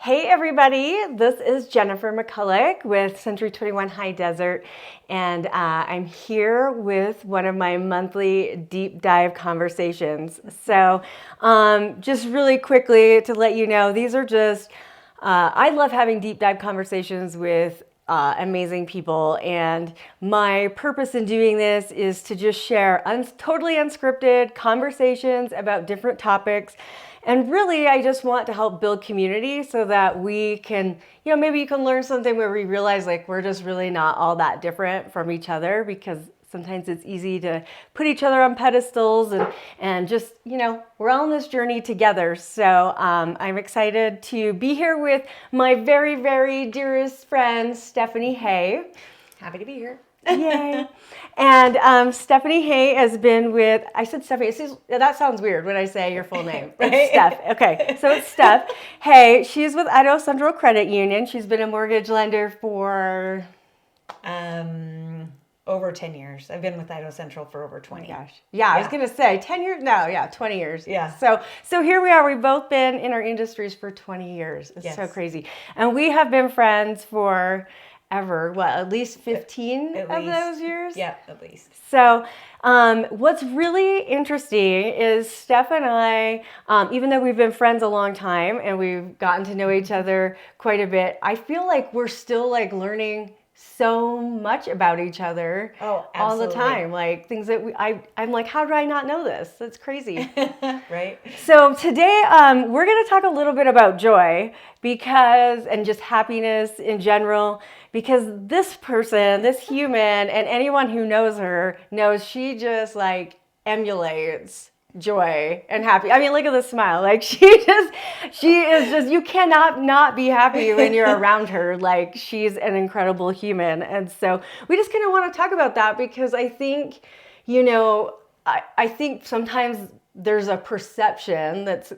Hey everybody, this is Jennifer McCulloch with Century 21 High Desert, and I'm here with one of my monthly deep dive conversations. So just really quickly to let you know, these are just, I love having deep dive conversations with amazing people, and my purpose in doing this is to just share totally unscripted conversations about different topics. And really, I just want to help build community so that we can, maybe you can learn something where we realize like we're just really not all that different from each other, because sometimes it's easy to put each other on pedestals and just, we're all on this journey together. So I'm excited to be here with my very, very dearest friend, Stephanie Hay. Happy to be here. Yay. And Stephanie Hay has been with, I said Stephanie, that sounds weird when I say your full name. Right? It's Steph. Okay, so it's Steph Hay. She's with Idaho Central Credit Union. She's been a mortgage lender for... over 10 years. I've been with Idaho Central for over 20. Oh gosh. Yeah, I was going to say 10 years. No, yeah, 20 years. Yeah. So here we are. We've both been in our industries for 20 years. It's so crazy. And we have been friends for... at least 15 of those years? Yeah, at least. So what's really interesting is Steph and I, even though we've been friends a long time and we've gotten to know each other quite a bit, I feel like we're still like learning so much about each other all the time. Like things that I'm like, how did I not know this? That's crazy. Right. So today we're going to talk a little bit about joy and just happiness in general, because this person, this human, and anyone who knows her knows she just like emulates joy and happy. I mean, look at the smile. Like she is just, you cannot not be happy when you're around her. Like she's an incredible human. And so we just kind of want to talk about that, because I think, I think sometimes there's a perception that's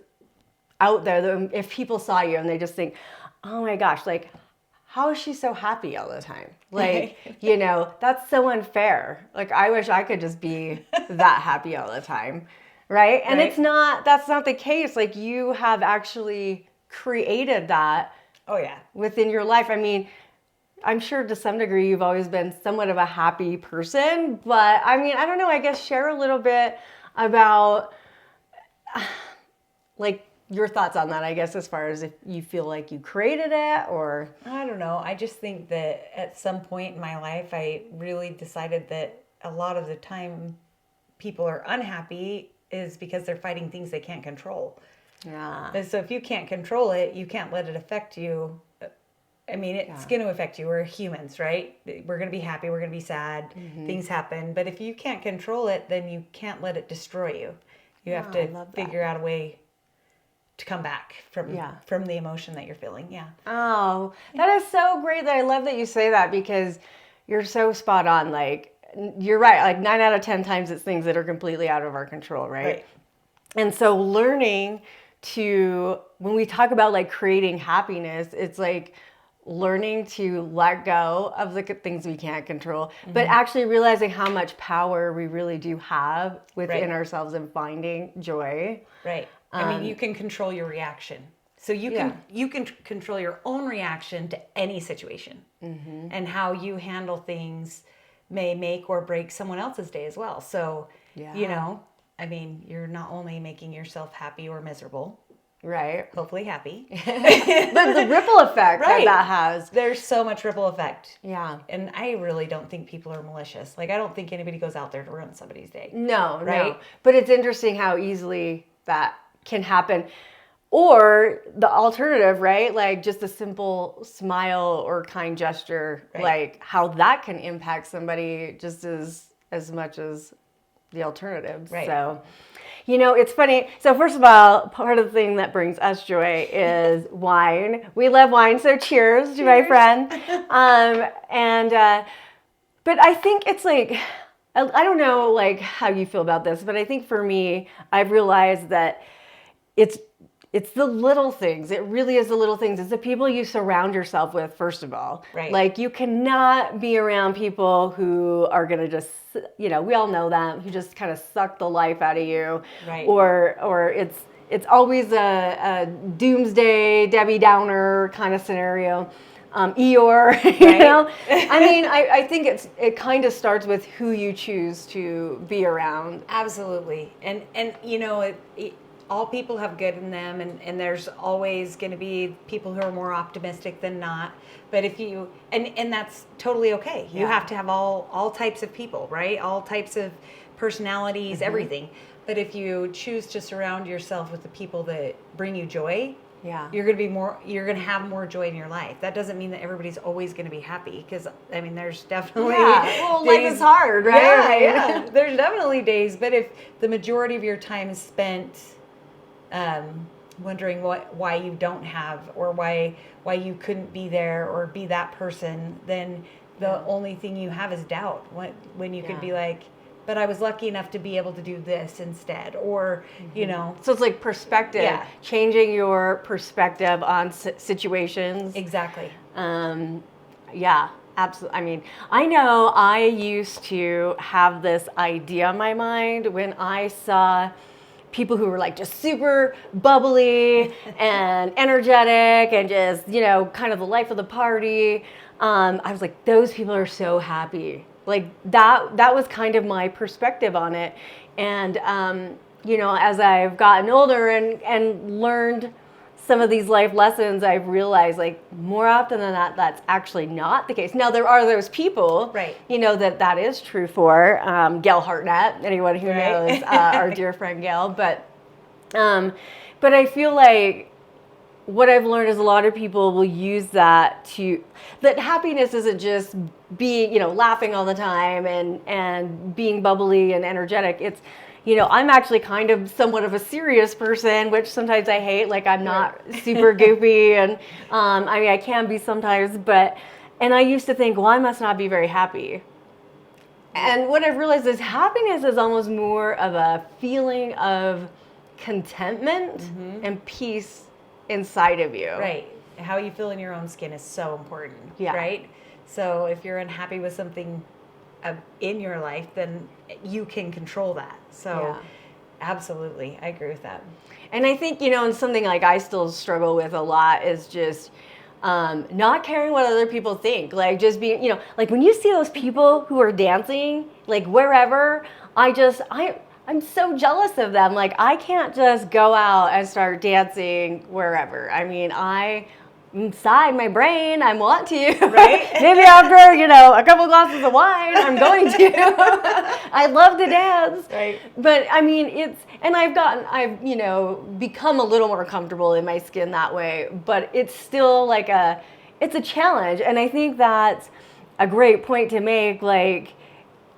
out there that if people saw you and they just think, oh my gosh, like, how is she so happy all the time? Like, that's so unfair. Like, I wish I could just be that happy all the time. Right? And that's not the case. Like, you have actually created that. Oh, yeah. Within your life. I mean, I'm sure to some degree you've always been somewhat of a happy person, but I mean, I don't know, I guess share a little bit about like your thoughts on that, I guess, as far as if you feel like you created it or... I don't know. I just think that at some point in my life, I really decided that a lot of the time people are unhappy is because they're fighting things they can't control. Yeah. And so if you can't control it, you can't let it affect you. I mean, it's going to affect you. We're humans, right? We're going to be happy. We're going to be sad. Mm-hmm. Things happen. But if you can't control it, then you can't let it destroy you. You have to figure out a way to come back from the emotion that you're feeling. Yeah. Oh, that is so great. That I love that you say that, because you're so spot on. Like, you're right. Like 9 out of 10 times it's things that are completely out of our control, right? And so learning to, when we talk about like creating happiness, it's like learning to let go of the things we can't control, but actually realizing how much power we really do have within ourselves and finding joy. Right. I mean, you can control your reaction. So you can control your own reaction to any situation, and how you handle things may make or break someone else's day as well. So, I mean, you're not only making yourself happy or miserable, right? Hopefully happy. But the ripple effect that has. There's so much ripple effect. Yeah. And I really don't think people are malicious. Like, I don't think anybody goes out there to ruin somebody's day. No. But it's interesting how easily that can happen. Or the alternative, right? Like just a simple smile or kind gesture, like how that can impact somebody just as much as the alternative. Right. So, it's funny. So first of all, part of the thing that brings us joy is wine. We love wine. So cheers to my friend. But I think it's like, I don't know like how you feel about this, but I think for me, I've realized that it's the little things. It really is the little things. It's the people you surround yourself with, first of all. Right. Like you cannot be around people who are going to just, we all know them, who just kind of suck the life out of you. Right. Or it's always a doomsday, Debbie Downer kind of scenario. Eeyore, you know? I mean, I think it kind of starts with who you choose to be around. Absolutely. And you know, all people have good in them, and there's always going to be people who are more optimistic than not. But if you, and that's totally okay. You have to have all types of people, right? All types of personalities, everything. But if you choose to surround yourself with the people that bring you joy, you're going to have more joy in your life. That doesn't mean that everybody's always going to be happy, because I mean, there's definitely well, days, life is hard, right? Yeah. There's definitely days, but if the majority of your time is spent wondering why you don't have, or why you couldn't be there or be that person, then the only thing you have is doubt. When you could be like, but I was lucky enough to be able to do this instead, or, you know. So it's like perspective, changing your perspective on situations. Exactly. Yeah, absolutely. I mean, I know I used to have this idea in my mind when I saw people who were like just super bubbly and energetic and just, you know, kind of the life of the party. I was like, those people are so happy. Like that was kind of my perspective on it. And, you know, as I've gotten older and learned some of these life lessons, I've realized, like, more often than not, that's actually not the case. Now, there are those people, you know, that is true for. Gail Hartnett, anyone who knows our dear friend Gail. But I feel like what I've learned is a lot of people will use that happiness isn't just being, you know, laughing all the time and being bubbly and energetic. It's, you know, I'm actually kind of somewhat of a serious person, which sometimes I hate. Like, I'm not super goofy, and I mean, I can be sometimes, and I used to think, well, I must not be very happy. And what I've realized is happiness is almost more of a feeling of contentment and peace inside of you. Right. How you feel in your own skin is so important. Right. So if you're unhappy with something in your life, then you can control that. So absolutely, I agree with that. And I think, you know, and something like I still struggle with a lot is just not caring what other people think. Like, just being, you know, like when you see those people who are dancing, like wherever, I'm so jealous of them. Like, I can't just go out and start dancing wherever. I mean, inside my brain, I want to. Right? Maybe after, you know, a couple glasses of wine, I'm going to. I love to dance. Right. But I mean, I've, you know, become a little more comfortable in my skin that way. But it's still like it's a challenge. And I think that's a great point to make. Like,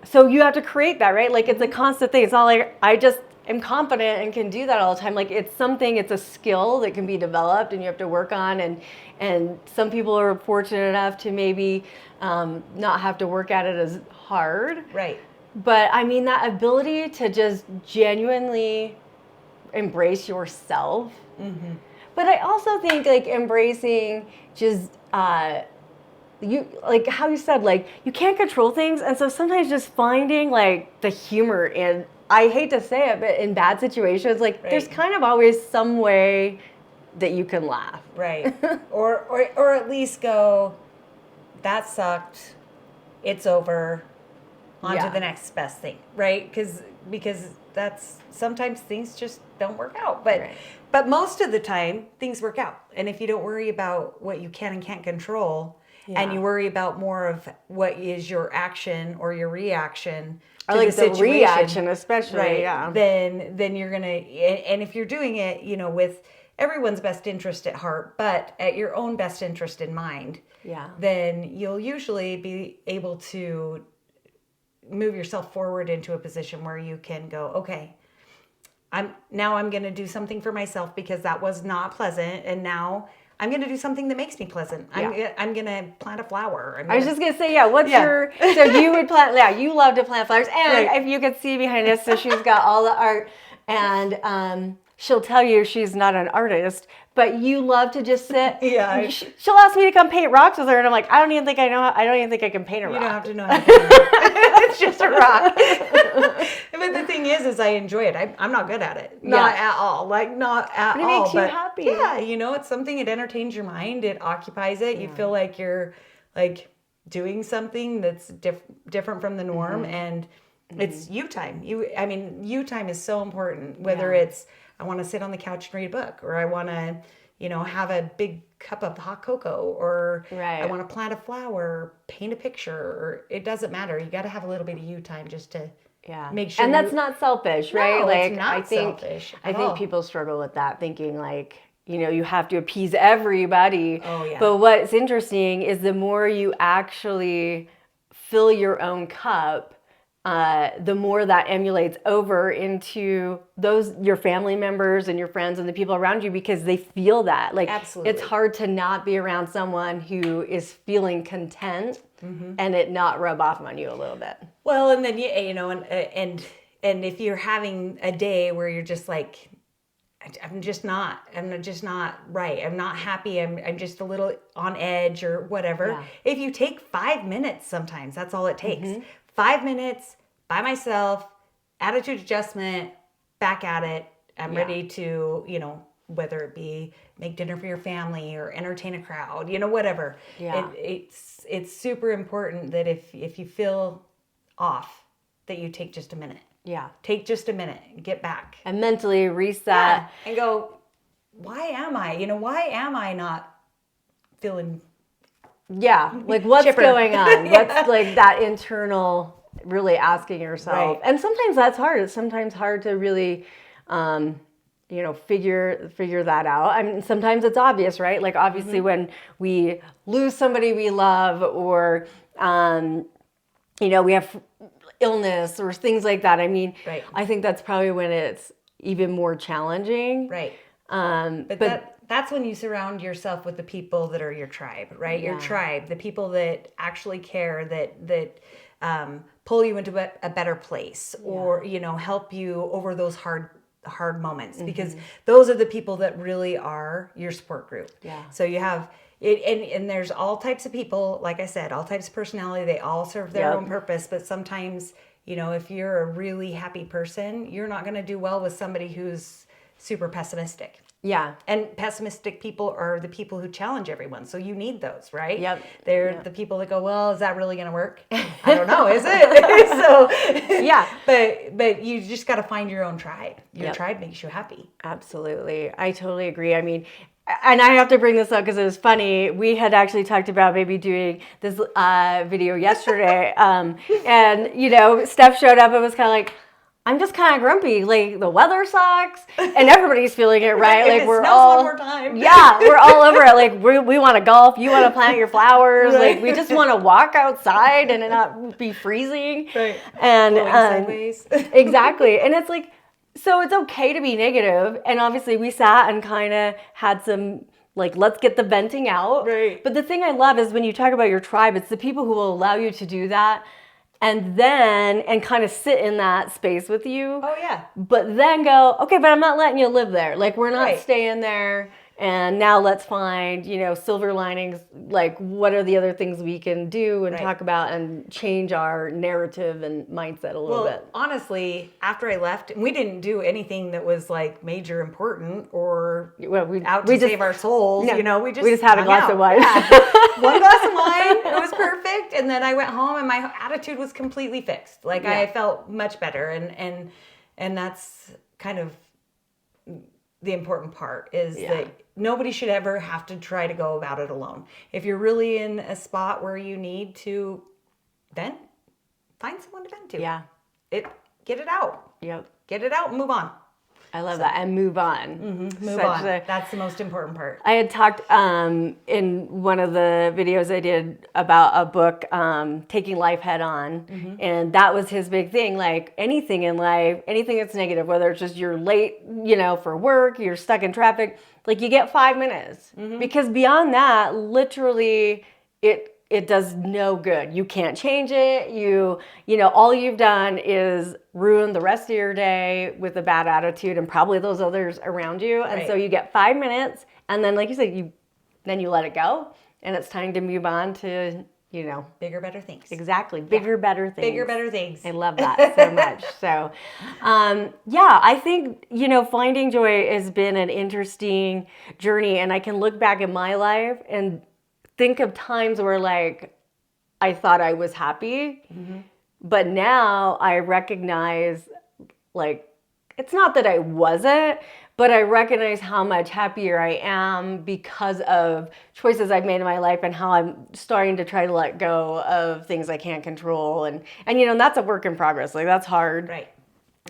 so you have to create that, right? Like, it's a constant thing. It's not like I just am confident and can do that all the time. Like, it's a skill that can be developed and you have to work on. And some people are fortunate enough to maybe not have to work at it as hard. Right. But I mean, that ability to just genuinely embrace yourself. Mm-hmm. But I also think, like, embracing just, you, like how you said, like, you can't control things, and so sometimes just finding like the humor in, I hate to say it, but in bad situations, like there's kind of always some way that you can laugh, right? or at least go, that sucked, it's over, on to the next best thing, right? Because that's, sometimes things just don't work out, but most of the time things work out. And if you don't worry about what you can and can't control, and you worry about more of what is your action or your reaction to like the situation, reaction, especially, then you're gonna, and if you're doing it, you know, with everyone's best interest at heart, but at your own best interest in mind, then you'll usually be able to move yourself forward into a position where you can go, okay, I'm going to do something for myself because that was not pleasant, and now I'm going to do something that makes me pleasant. I'm going to plant a flower. I was just going to say, what's your, so you would plant, you love to plant flowers. And if you could see behind us, so she's got all the art. And she'll tell you she's not an artist, but you love to just sit. Yeah. She'll ask me to come paint rocks with her, and I'm like, I don't even think I can paint a rock. You don't have to know how to paint it. It's just a rock. But the thing is I enjoy it. I'm not good at it. Not at all. Like, not at all. But it makes you happy. Yeah, it's something, it entertains your mind. It occupies it. You feel like you're, like, doing something that's different from the norm. And it's you time. You time is so important. Whether it's, I want to sit on the couch and read a book, or I want to, have a big cup of hot cocoa, or I want to plant a flower, paint a picture, or it doesn't matter. You got to have a little bit of you time just to make sure. And that's not selfish, right? No, like, it's not selfish I think people struggle with that, thinking like, you have to appease everybody. Oh, yeah. But what's interesting is the more you actually fill your own cup, the more that emulates over into your family members and your friends and the people around you, because they feel that. Like, absolutely. It's hard to not be around someone who is feeling content and it not rub off on you a little bit. Well, and then, and if you're having a day where you're just like, I'm just not right. I'm not happy. I'm just a little on edge or whatever. Yeah. If you take 5 minutes, sometimes that's all it takes. 5 minutes by myself, attitude adjustment, back at it. I'm ready to, whether it be make dinner for your family or entertain a crowd, whatever. Yeah. It's super important that if you feel off, that you take just a minute. Yeah. Take just a minute and get back. And mentally reset. Yeah. And go, why am I not feeling like what's chipper? Going on? What's like that internal, really asking yourself. Right. And sometimes that's hard. It's sometimes hard to really figure that out. I mean, sometimes it's obvious, right? Like, obviously when we lose somebody we love, or we have illness or things like that. I mean, I think that's probably when it's even more challenging. Right. But that's when you surround yourself with the people that are your tribe, right? Yeah. Your tribe, the people that actually care, that pull you into a better place, or, help you over those hard moments, because those are the people that really are your support group. Yeah. So you have it, and there's all types of people, like I said, all types of personality. They all serve their own purpose, but sometimes, if you're a really happy person, you're not going to do well with somebody who's super pessimistic. Yeah. And pessimistic people are the people who challenge everyone. So you need those, right? Yep. They're the people that go, well, is that really going to work? I don't know, is it? So yeah. But you just got to find your own tribe. Your tribe makes you happy. Absolutely. I totally agree. I mean, and I have to bring this up because it was funny. We had actually talked about maybe doing this video yesterday. And, Steph showed up and was kind of like, I'm just kind of grumpy. Like, the weather sucks, and everybody's feeling it, right? Like, we're all one more time. Yeah, we're all over it. Like, we want to golf. You want to plant your flowers. Right. Like, we just want to walk outside and not be freezing. Right. And sideways. Exactly. And it's like, so it's okay to be negative. And obviously, we sat and kind of had some, like, let's get the venting out. Right. But the thing I love is when you talk about your tribe, it's the people who will allow you to do that. And kind of sit in that space with you. Oh, yeah. But then go, okay, but I'm not letting you live there. Like, we're not staying there. And now let's find, silver linings. Like, what are the other things we can do and talk about and change our narrative and mindset a little bit? Honestly, after I left, we didn't do anything that was like major important or we save our souls. No, we just had a glass of wine. Yeah. One glass of wine. It was perfect. And then I went home and my attitude was completely fixed. Like, I felt much better. And that's kind of the important part is that nobody should ever have to try to go about it alone. If you're really in a spot where you need to vent, find someone to vent to. Yeah. Get it out. Yep. Get it out and move on. I love that. And move on. Mm-hmm. Move on. That's the most important part. I had talked in one of the videos I did about a book, Taking Life Head On. Mm-hmm. And that was his big thing. Like, anything in life, anything that's negative, whether it's just you're late, for work, you're stuck in traffic, like, you get 5 minutes. Mm-hmm. Because beyond that, literally, it it does no good. You can't change it. You know, all you've done is ruin the rest of your day with a bad attitude and probably those others around you. And so you get 5 minutes, and then like you said, then you let it go, and it's time to move on to, you know, bigger, better things. Exactly. Bigger, better things. Bigger, better things. I love that so much. So, yeah, I think, you know, finding joy has been an interesting journey, and I can look back at my life and think of times where like I thought I was happy, but now I recognize like it's not that I wasn't, but I recognize how much happier I am because of choices I've made in my life and how I'm starting to try to let go of things I can't control. And you know, that's a work in progress. Like that's hard. Right.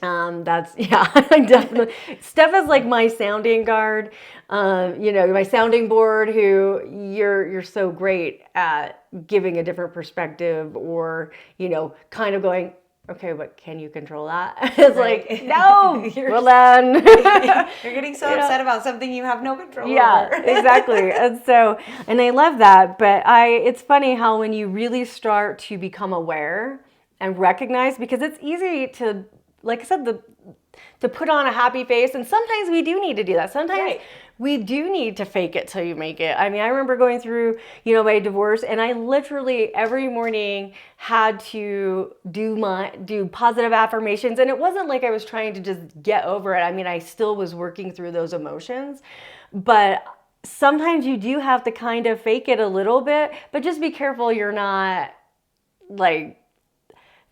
I definitely, Steph is like my sounding guard, you know, my sounding board, who you're so great at giving a different perspective, or, you know, kind of going, okay, but can you control that? It's right. Like, no, well then. You're getting so upset about something you have no control over. Yeah, exactly. And I love that, but it's funny how when you really start to become aware and recognize, because it's easy to, like I said, to put on a happy face, and sometimes we do need to do that. Sometimes we do need to fake it till you make it. I mean, I remember going through, you know, my divorce, and I literally every morning had to do positive affirmations, and it wasn't like I was trying to just get over it. I mean, I still was working through those emotions, but sometimes you do have to kind of fake it a little bit, but just be careful you're not like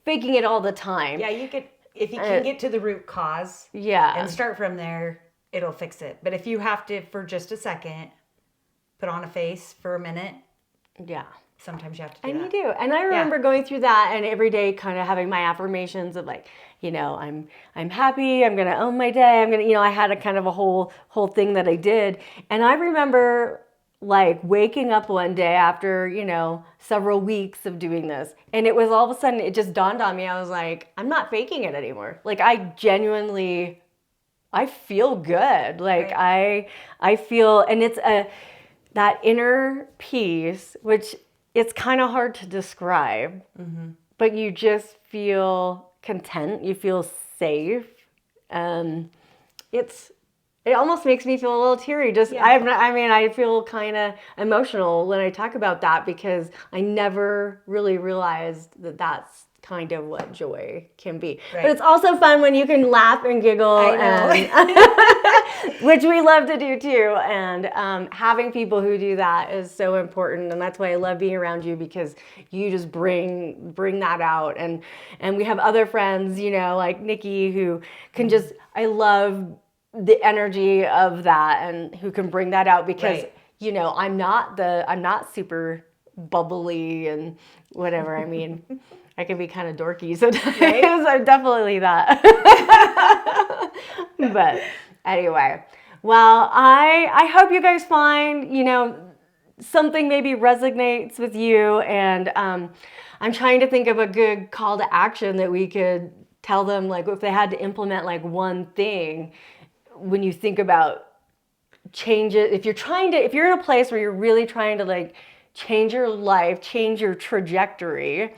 faking it all the time. Yeah, you could. If you can get to the root cause and start from there, it'll fix it. But if you have to, for just a second, put on a face for a minute, sometimes you have to do that. And you do. And I remember going through that and every day kind of having my affirmations of like, you know, I'm happy, I'm going to own my day, I'm going to, you know, I had a kind of a whole thing that I did. And I remember like waking up one day after, you know, several weeks of doing this, and it was all of a sudden, it just dawned on me. I was like, I'm not faking it anymore. Like I genuinely, I feel good. Like I feel, and it's that inner peace, which it's kind of hard to describe, but you just feel content. You feel safe. It almost makes me feel a little teary. I feel kind of emotional when I talk about that, because I never really realized that that's kind of what joy can be. Right. But it's also fun when you can laugh and giggle, which we love to do too. And having people who do that is so important. And that's why I love being around you, because you just bring that out. And we have other friends, you know, like Nikki, who can just, I love the energy of that, and who can bring that out, because you know, I'm not super bubbly and whatever. I mean, I can be kind of dorky sometimes. I'm definitely that. But anyway, well, I hope you guys find, you know, something maybe resonates with you, and I'm trying to think of a good call to action that we could tell them, like if they had to implement like one thing. When you think about change it, if you're in a place where you're really trying to like change your life, change your trajectory,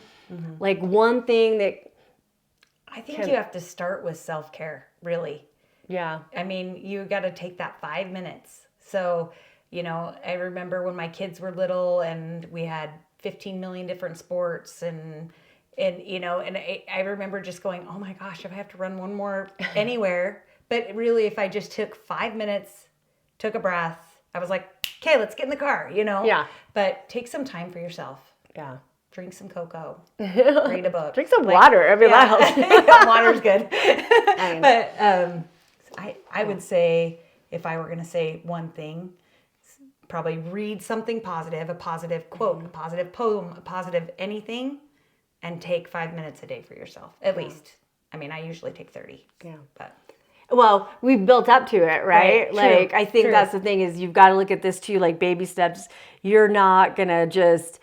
like one thing that I think you have to start with self-care, really. Yeah. I mean, you got to take that 5 minutes. So, you know, I remember when my kids were little and we had 15 million different sports, and you know, and I remember just going, oh my gosh, if I have to run one more anywhere. But really, if I just took 5 minutes, took a breath, I was like, okay, let's get in the car, you know? Yeah. But take some time for yourself. Yeah. Drink some cocoa. Read a book. Drink some water. I mean, that helps. Water's good. But I would say, if I were going to say one thing, probably read something positive, a positive quote, a positive poem, a positive anything, and take 5 minutes a day for yourself, at least. I mean, I usually take 30. Yeah. But well, we've built up to it, right? Like, I think that's the thing, is you've got to look at this too, like baby steps. You're not going to just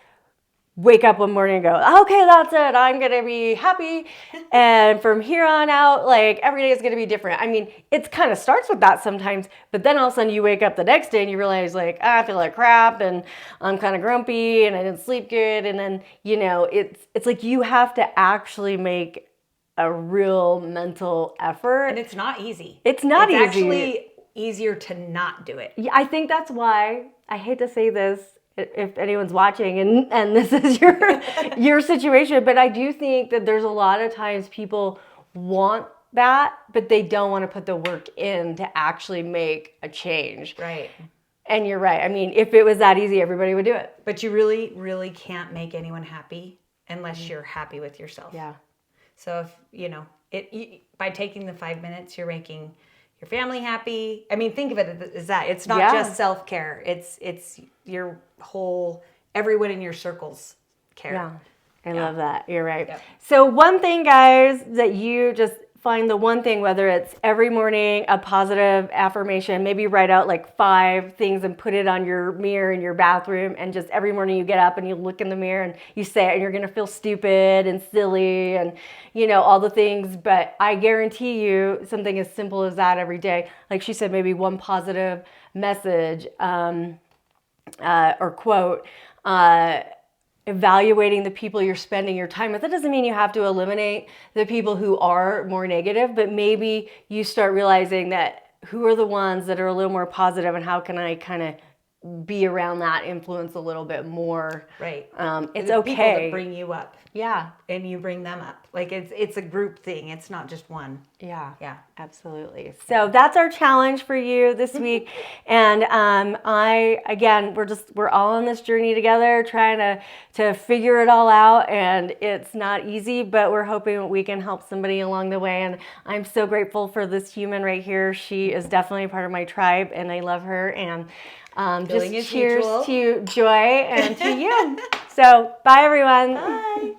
wake up one morning and go, okay, that's it. I'm going to be happy. And from here on out, like every day is going to be different. I mean, it kind of starts with that sometimes, but then all of a sudden you wake up the next day and you realize like, I feel like crap and I'm kind of grumpy and I didn't sleep good. And then, it's like you have to actually make a real mental effort. And it's not easy. It's not easy. It's actually easier to not do it. Yeah, I think that's why, I hate to say this, if anyone's watching and this is your situation, but I do think that there's a lot of times people want that, but they don't want to put the work in to actually make a change. Right. And you're right. I mean, if it was that easy, everybody would do it. But you really, really can't make anyone happy unless you're happy with yourself. Yeah. So if, by taking the 5 minutes, you're making your family happy. I mean, think of it as that. It's not just self-care. It's your whole, everyone in your circle's care. Yeah. I love that. You're right. Yep. So one thing, guys, that you just find the one thing, whether it's every morning, a positive affirmation, maybe write out like 5 things and put it on your mirror in your bathroom. And just every morning you get up and you look in the mirror and you say it and you're going to feel stupid and silly and, all the things. But I guarantee you something as simple as that every day. Like she said, maybe one positive message or quote, evaluating the people you're spending your time with. That doesn't mean you have to eliminate the people who are more negative, but maybe you start realizing that who are the ones that are a little more positive and how can I kind of be around that influence a little bit more. Right. It's the okay. People that bring you up. Yeah. And you bring them up. Like it's a group thing. It's not just one. Yeah. Yeah. Absolutely. So that's our challenge for you this week. And we're all on this journey together trying to figure it all out. And it's not easy, but we're hoping we can help somebody along the way. And I'm so grateful for this human right here. She is definitely part of my tribe and I love her. And just cheers to Joy and to you. So bye everyone. Bye.